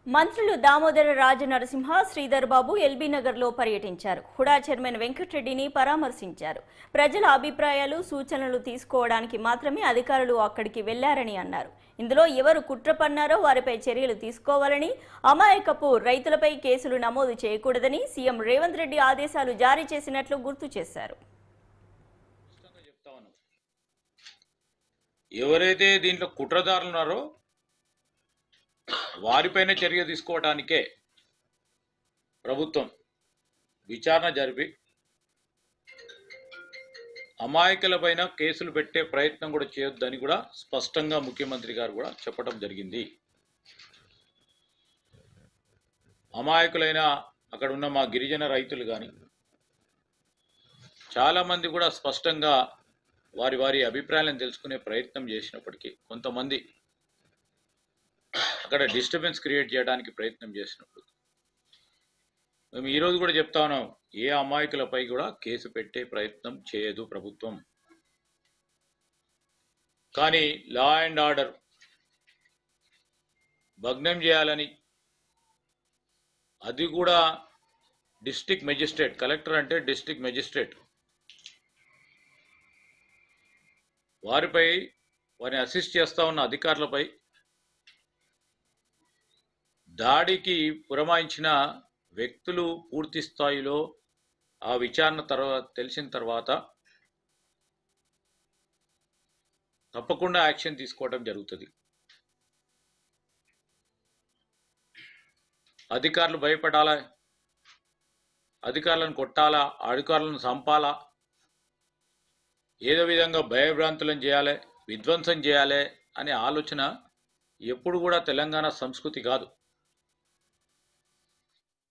మంత్రులు దామోదర రాజనరసింహ, శ్రీధర్ బాబు ఎల్బీ నగర్లో పర్యటించారు. హుడా చైర్మన్ వెంకటరెడ్డిని పరామర్శించారు. ప్రజల అభిప్రాయాలు, సూచనలు తీసుకోవడానికి మాత్రమే అధికారులు అక్కడికి వెళ్లారని అన్నారు. ఇందులో ఎవరు కుట్ర పన్నారో వారిపై చర్యలు తీసుకోవాలని, అమాయకపు రైతులపై కేసులు నమోదు చేయకూడదని సీఎం రేవంత్ రెడ్డి ఆదేశాలు జారీ చేసినట్లు గుర్తు చేశారు. ఎవరైతే దీంట్లో కుట్రదారులు ఉన్నారో వారిపైన చర్య తీసుకోవడానికే ప్రభుత్వం విచారణ జరిపి అమాయకులపైన కేసులు పెట్టే ప్రయత్నం కూడా చేయొద్దని కూడా స్పష్టంగా ముఖ్యమంత్రి గారు కూడా చెప్పడం జరిగింది. అమాయకులైన అక్కడ ఉన్న మా గిరిజన రైతులు కానీ చాలామంది కూడా స్పష్టంగా వారి వారి అభిప్రాయాలను తెలుసుకునే ప్రయత్నం చేసినప్పటికీ కొంతమంది అక్కడ డిస్టర్బెన్స్ క్రియేట్ చేయడానికి ప్రయత్నం చేసినప్పుడు మేము ఈరోజు కూడా చెప్తా ఉన్నాం, ఏ అమాయకులపై కూడా కేసు పెట్టే ప్రయత్నం చేయదు ప్రభుత్వం. కానీ లా అండ్ ఆర్డర్ భగ్నం చేయాలని, అది కూడా డిస్ట్రిక్ట్ మెజిస్ట్రేట్, కలెక్టర్ అంటే డిస్ట్రిక్ట్ మెజిస్ట్రేట్, వారిని అసిస్ట్ చేస్తా ఉన్న అధికారులపై దాడికి పురమాయించిన వ్యక్తులు పూర్తి స్థాయిలో ఆ విచారణ తెలిసిన తర్వాత తప్పకుండా యాక్షన్ తీసుకోవడం జరుగుతుంది. అధికారులు భయపడాలా, అధికారులను కొట్టాలా, అధికారులను చంపాలా, ఏదో విధంగా భయభ్రాంతులను చేయాలి, విధ్వంసం చేయాలి అనే ఆలోచన ఎప్పుడు కూడా తెలంగాణ సంస్కృతి కాదు.